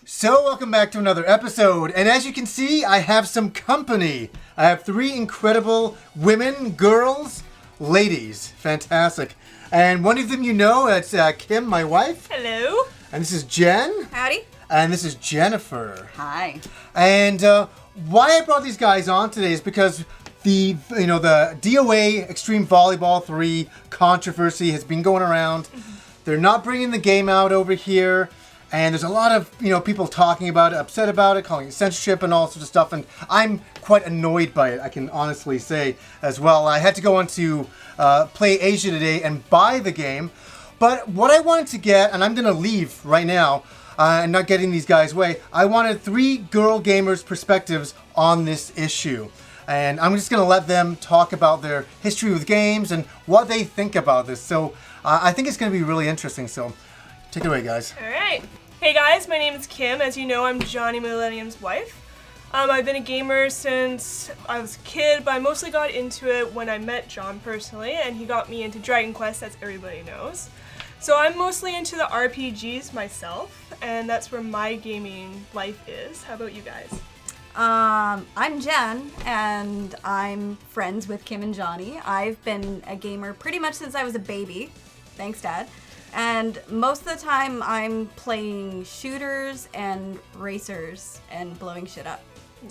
So welcome back to another episode, and as you can see, I have some company. I have three incredible women, girls, ladies. Fantastic. And one of them you know, it's Kim, my wife. Hello. And this is Jen. Howdy. And this is Jennifer. Hi. And why I brought these guys on today is because the DOA Extreme Volleyball 3 controversy has been going around. Mm-hmm. They're not bringing the game out over here. And there's a lot of, people talking about it, upset about it, calling it censorship and all sorts of stuff. And I'm quite annoyed by it, I can honestly say as well. I had to go on to Play Asia today and buy the game. But what I wanted to get, and I'm going to leave right now, and not getting these guys away, I wanted three girl gamers' perspectives on this issue. And I'm just going to let them talk about their history with games and what they think about this. So I think it's going to be really interesting. So take it away, guys. All right. Hey guys, my name is Kim. As you know, I'm Johnny Millenium's wife. I've been a gamer since I was a kid, but I mostly got into it when I met John personally, and he got me into Dragon Quest, as everybody knows. So I'm mostly into the RPGs myself, and that's where my gaming life is. How about you guys? I'm Jen, and I'm friends with Kim and Johnny. I've been a gamer pretty much since I was a baby. Thanks, Dad. And most of the time, I'm playing shooters and racers and blowing shit up.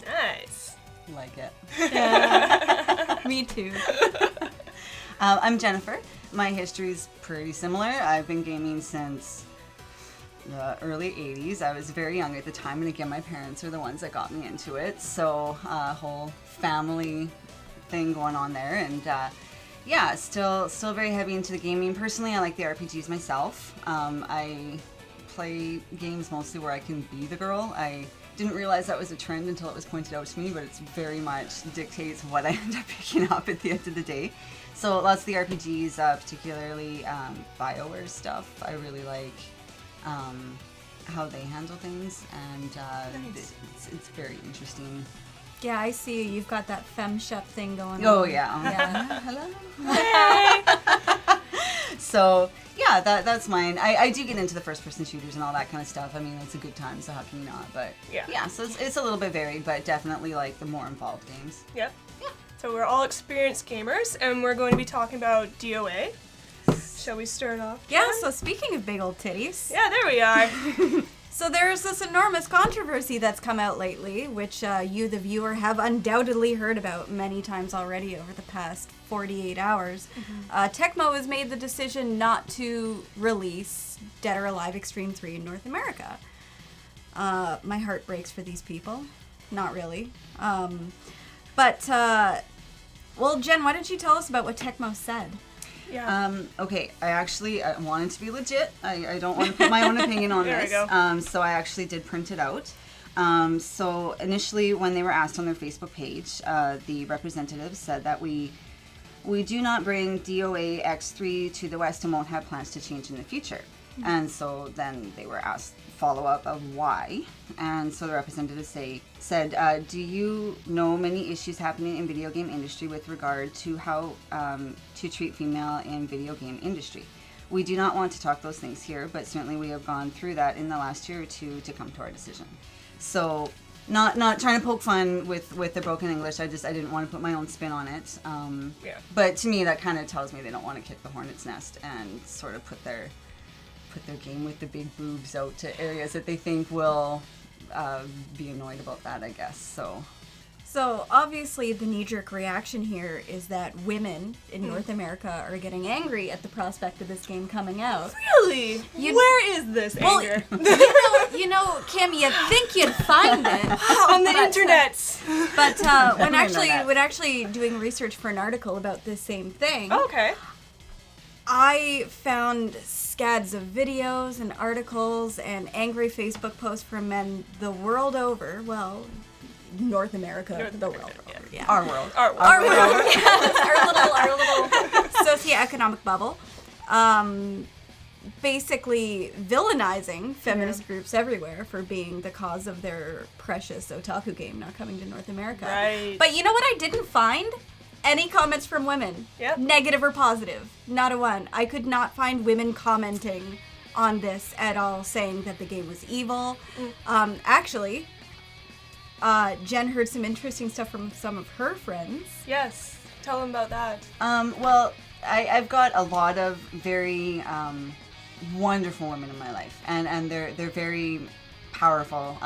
Nice. Like it. Yeah. Me too. I'm Jennifer. My history is pretty similar. I've been gaming since the early 80s. I was very young at the time, and again, my parents are the ones that got me into it. So a whole family thing going on there, and yeah, still very heavy into the gaming. Personally, I like the RPGs myself. I play games mostly where I can be the girl. I didn't realize that was a trend until it was pointed out to me, but it's very much dictates what I end up picking up at the end of the day. So lots of the RPGs, particularly BioWare stuff, I really like how they handle things, and Nice. it's very interesting. Yeah, I see you. You've got that fem-shep thing going on. Oh, yeah. Yeah. Hello. So, yeah, that's mine. I do get into the first-person shooters and all that kind of stuff. I mean, it's a good time, so how can you not? But, yeah, so it's a little bit varied, but definitely, like, the more involved games. Yep. Yeah. So we're all experienced gamers, and we're going to be talking about DOA. Shall we start off? Yeah, so speaking of big old titties. Yeah, there we are. So there's this enormous controversy that's come out lately, which you, the viewer, have undoubtedly heard about many times already over the past 48 hours. Mm-hmm. Tecmo has made the decision not to release Dead or Alive Xtreme 3 in North America. My heart breaks for these people. Not really. But Jen, why don't you tell us about what Tecmo said? Yeah. Okay, I wanted to be legit. I don't want to put my own opinion on There this. we go. So I actually did print it out. So initially, when they were asked on their Facebook page, the representatives said that we do not bring DOA X3 to the West and won't have plans to change in the future. Mm-hmm. And so then they were asked follow-up of why. And so the representatives said, do you know many issues happening in video game industry with regard to how to treat female in video game industry? We do not want to talk those things here, but certainly we have gone through that in the last year or two to come to our decision. So not trying to poke fun with the broken English. I didn't want to put my own spin on it. Yeah. But to me, that kind of tells me they don't want to kick the hornet's nest and sort of put their game with the big boobs out to areas that they think will be annoyed about that, I guess. So obviously the knee-jerk reaction here is that women in North America are getting angry at the prospect of this game coming out. Really? Where is this anger? You know, Kim, you'd think you'd find it On the internet. But when actually doing research for an article about this same thing, Okay. I found scads of videos and articles and angry Facebook posts from men the world over. Well, North America, the world over. Yeah. Our world. Our world. Our world. Yes, our little socioeconomic bubble. Basically villainizing feminist groups everywhere for being the cause of their precious otaku game not coming to North America. Right. But you know what I didn't find? Any comments from women. Yep. Negative or positive. Not a one. I could not find women commenting on this at all, saying that the game was evil. Actually, Jen heard some interesting stuff from some of her friends. Yes, tell them about that. Well, I've got a lot of very wonderful women in my life, and they're very powerful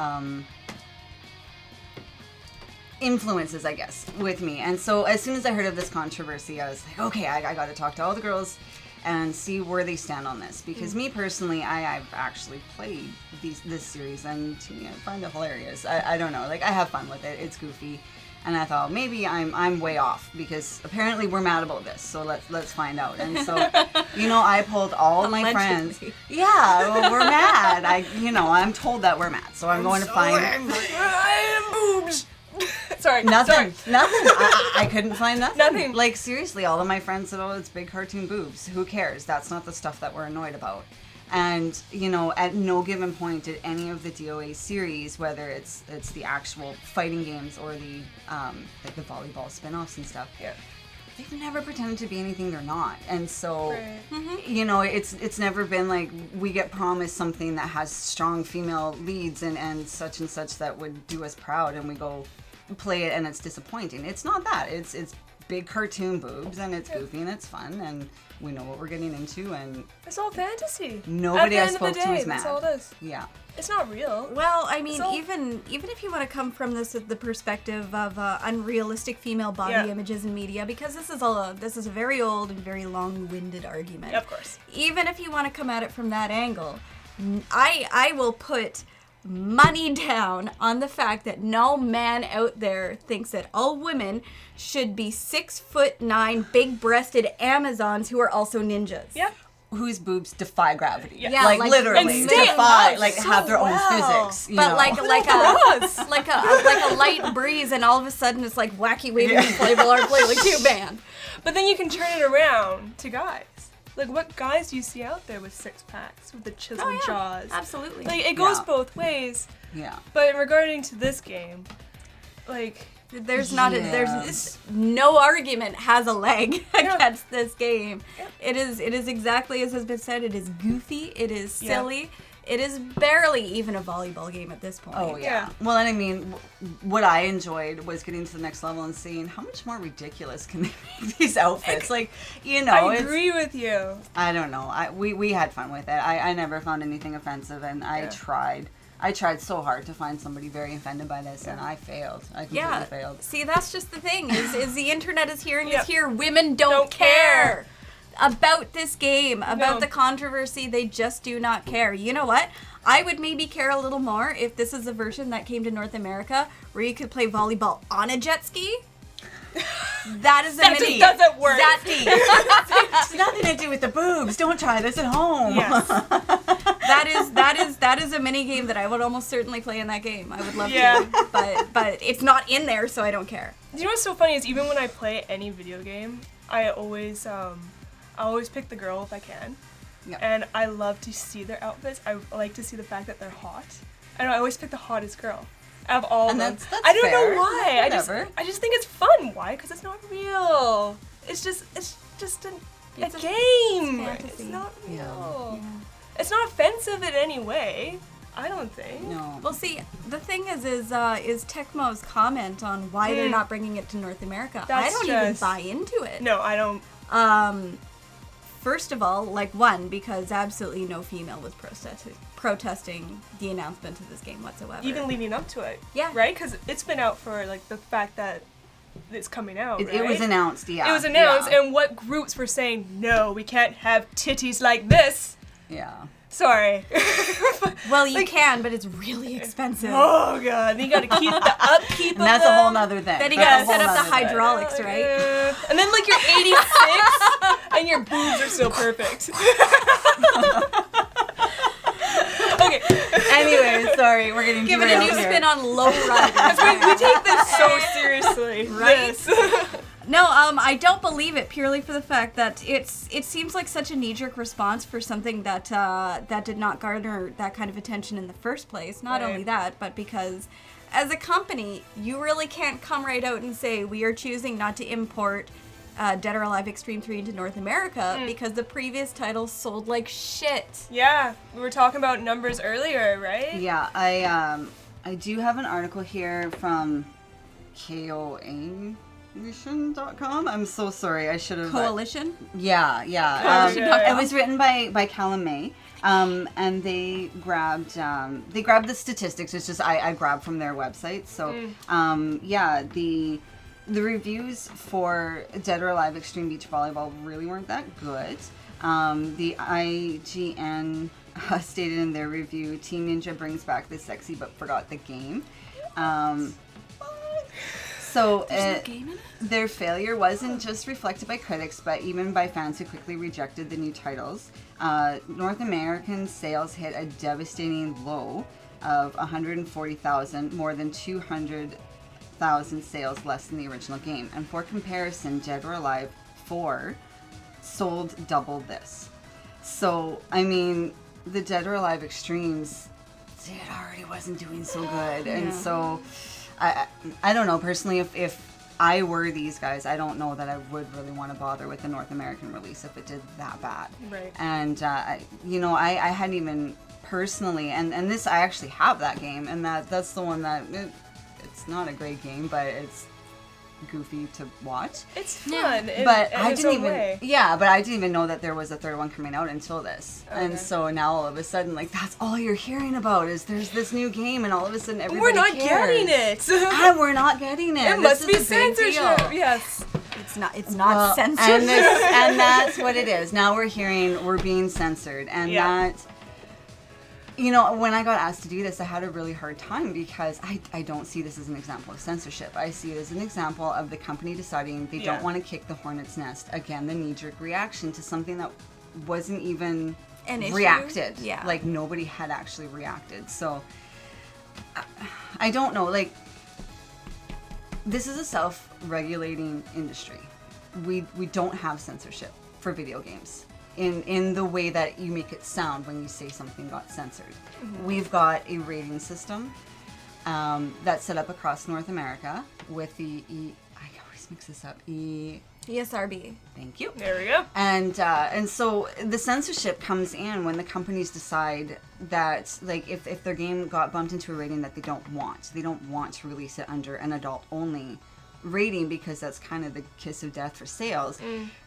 influences, I guess, with me. And so as soon as I heard of this controversy, I was like, okay, I got to talk to all the girls and see where they stand on this. Because me personally, I've actually played this series, and to me, I find it hilarious. I don't know, like, I have fun with it. It's goofy. And I thought, maybe I'm way off, because apparently we're mad about this, so let's find out. And so, I pulled all of my friends. Yeah, well, we're mad. I'm told that we're mad, so I'm going to find... Angry. I am boobs. Sorry. Nothing. I couldn't find nothing. Nothing. Like, seriously, all of my friends said, oh, it's big cartoon boobs. Who cares? That's not the stuff that we're annoyed about. And, at no given point did any of the DOA series, whether it's the actual fighting games or the like the volleyball spin-offs and stuff, they've never pretended to be anything they're not. And so, it's never been like we get promised something that has strong female leads and such that would do us proud, and we go play it and it's disappointing. It's not that. It's big cartoon boobs, and it's goofy, and it's fun, and we know what we're getting into, and it's all fantasy. Nobody I spoke to is mad. That's all it is. Yeah. It's not real. Well, I mean, even if you want to come from this the perspective of unrealistic female body images in media, because this is a very old and very long-winded argument. Of course. Even if you want to come at it from that angle, I will put money down on the fact that no man out there thinks that all women should be 6'9", big-breasted Amazons who are also ninjas. Yep. Whose boobs defy gravity. Yeah, like and literally defy, like so have their own well. physics. But know. like a light breeze, and all of a sudden it's like wacky waving inflatable art play like two band. But then you can turn it around to guys. Like, what guys do you see out there with six packs, with the chiseled jaws? Absolutely. Like, it goes both ways. Yeah. But regarding to this game, like, there's no argument has a leg against this game. Yeah. It is exactly as has been said. It is goofy. It is silly. Yeah. It is barely even a volleyball game at this point. Oh, yeah. Well, and I mean, what I enjoyed was getting to the next level and seeing how much more ridiculous can they make these outfits. Like, I agree with you. I don't know. We had fun with it. I never found anything offensive, and I tried so hard to find somebody very offended by this, and I failed. I completely failed. See, that's just the thing, is the internet is hearing us here. Women don't care about this game, about the controversy. They just do not care. You know what? I would maybe care a little more if this is a version that came to North America where you could play volleyball on a jet ski. That is a mini. That doesn't work. It's nothing to do with the boobs. Don't try this at home. Yes. That is a mini game that I would almost certainly play in that game. I would love to, but it's not in there, so I don't care. You know what's so funny is even when I play any video game, I always pick the girl if I can. Yep. And I love to see their outfits. I like to see the fact that they're hot. And I always pick the hottest girl. Of all of them. That's I don't fair. know why. Whatever. I just think it's fun. Why? Because it's not real. It's just a game. It's not real. Yeah. It's not offensive in any way. I don't think. No. Well, see, the thing is Tecmo's comment on why they're not bringing it to North America. I don't even buy into it. No, I don't. First of all, one, because absolutely no female was protesting the announcement of this game whatsoever. Even leading up to it. Yeah. Right? Because it's been out for, the fact that it's coming out, right? It was announced, yeah. It was announced, and what groups were saying, no, we can't have titties like this. Yeah. Sorry. Well, you can, but it's really expensive. Oh, God. Then you got to keep the upkeep and that's a whole nother thing. Then you got to set up the hydraulics, right? And then, you're 86, and your boobs are still perfect. Okay. Anyway, sorry, we're getting Give it a new spin on low riders. we take this so seriously. Right? No, I don't believe it purely for the fact that it seems like such a knee-jerk response for something that did not garner that kind of attention in the first place. Not only that, but because as a company, you really can't come right out and say we are choosing not to import Dead or Alive Xtreme 3 into North America because the previous title sold like shit. Yeah, we were talking about numbers earlier, right? Yeah, I do have an article here from KOAmission.com. I'm so sorry, I should have... Coalition? Yeah. Yeah. It was written by Callum May, and they grabbed the statistics. It's just I grabbed from their website. So the reviews for Dead or Alive Extreme Beach Volleyball really weren't that good. The IGN stated in their review, Team Ninja brings back the sexy but forgot the game. So their failure wasn't just reflected by critics, but even by fans who quickly rejected the new titles. North American sales hit a devastating low of 140,000, more than 200,000 sales less than the original game. And for comparison, Dead or Alive 4 sold double this. So, I mean, the Dead or Alive Extremes, it already wasn't doing so good. Yeah. And so... I don't know, personally, if I were these guys, I don't know that I would really want to bother with the North American release if it did that bad. Right. And, I hadn't even personally, and this, I actually have that game, and that's the one that, it's not a great game, but it's goofy to watch. It's fun. But in I its didn't own even, way. but I didn't even know that there was a third one coming out until this. Okay. And so now all of a sudden, like, that's all you're hearing about is there's this new game, and all of a sudden everybody We're not cares. getting it. And we're not getting it. It This must be is a big censorship. deal. Yes. It's not censored. And that's what it is. Now we're being censored, and that. When I got asked to do this, I had a really hard time because I don't see this as an example of censorship. I see it as an example of the company deciding they don't want to kick the hornet's nest. Again, the knee-jerk reaction to something that wasn't even An issue? reacted. Yeah. Like, nobody had actually reacted. So, I don't know. Like, this is a self-regulating industry. We don't have censorship for video games. In the way that you make it sound when you say something got censored. Mm-hmm. We've got a rating system that's set up across North America with the I always mix this up. ESRB. Thank you. There we go. And so the censorship comes in when the companies decide that, like, if their game got bumped into a rating that they don't want to release it under an adult-only rating because that's kind of the kiss of death for sales,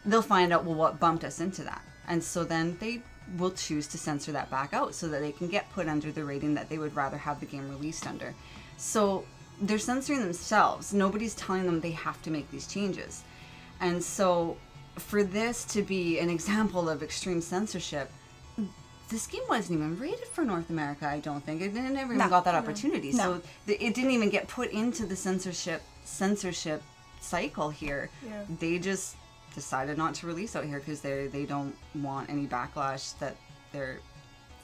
they'll find out, well, what bumped us into that? And so then they will choose to censor that back out so that they can get put under the rating that they would rather have the game released under. So they're censoring themselves. Nobody's telling them they have to make these changes. And so for this to be an example of extreme censorship, this game wasn't even rated for North America, I don't think. It never even got that opportunity. No. So it didn't even get put into the censorship cycle here. Yeah. They just decided not to release out here because they don't want any backlash that their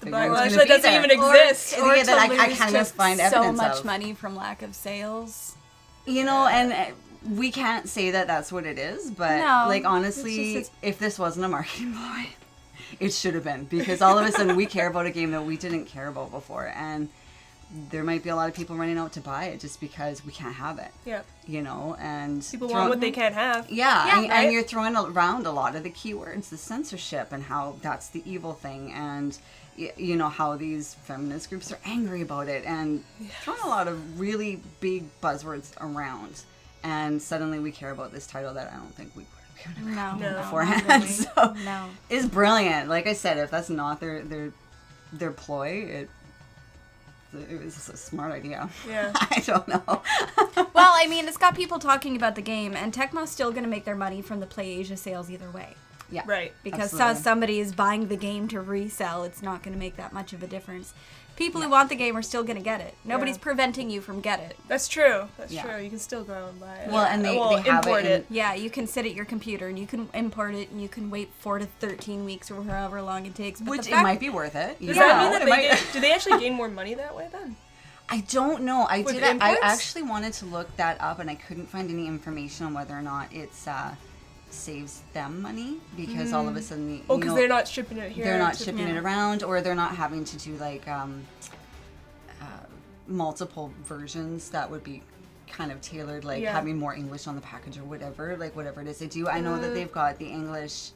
game's Backlash gonna that be doesn't there. even exist. Or to that I lose kind of just find so evidence much of. money from lack of sales. And we can't say that that's what it is, but No, like, honestly, it's just if this wasn't a marketing ploy, it should have been, because all of a sudden we care about a game that we didn't care about before, and there might be a lot of people running out to buy it just because we can't have it. Yeah. And People want what they can't have. Yeah, right? and you're throwing around a lot of the keywords, the censorship, and how that's the evil thing, and how these feminist groups are angry about it, and throwing a lot of really big buzzwords around. And suddenly we care about this title that I don't think we would have given a No. beforehand. Not really. So No. it's brilliant. Like I said, if that's not their ploy, it was a smart idea. Yeah. I don't know. Well, I mean, it's got people talking about the game, and Tecmo's still going to make their money from the Play Asia sales either way. Yeah. Right. Because Absolutely. somebody is buying the game to resell, it's not going to make that much of a difference. People who want the game are still going to get it. Nobody's preventing you from get it. That's true. That's Yeah. true. You can still go and buy it. Well, and they have import it in- Yeah, you can sit at your computer and you can import it and you can wait 4 to 13 weeks or however long it takes. But Which the it fact- might be worth it. Does you that know, mean that it they might- do they actually gain more money that way then? I don't know. I With did. I imports? actually wanted to look that up, and I couldn't find any information on whether or not it's saves them money, because all of a sudden, Oh, because they're not shipping it here. they're not to- shipping it around, or they're not having to do like multiple versions that would be kind of tailored, like Yeah. having more English on the package or whatever, like whatever it is they do. I know that they've got the English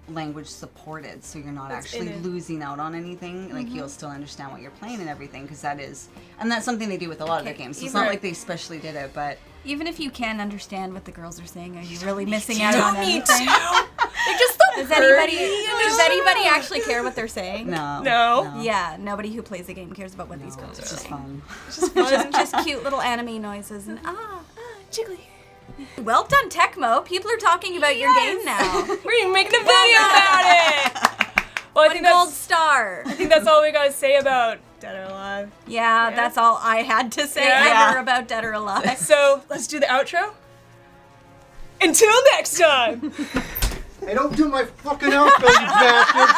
language supported, so you're not That's actually in it. losing out on anything. Like you'll still understand what you're playing and everything, because that's something they do with a lot of their Okay, games. So it's even- not like they specially did it, but Even if you can understand what the girls are saying, are you really missing out on Me anything? too. They're just so Does anybody pretty. does anybody actually care what they're saying? No. Yeah, nobody who plays the game cares about what these No, girls are it's just saying. fun. Just cute little anime noises and Jiggly. well done, Tecmo. People are talking about your game now. We're even making a video about it. Well, I One gold star. think that's all we gotta say about Dead or Alive. Yeah, that's all I had to say Yeah. ever about Dead or Alive. So let's do the outro. Until next time. Hey, don't do my fucking outro, you bastards!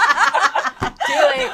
Do it.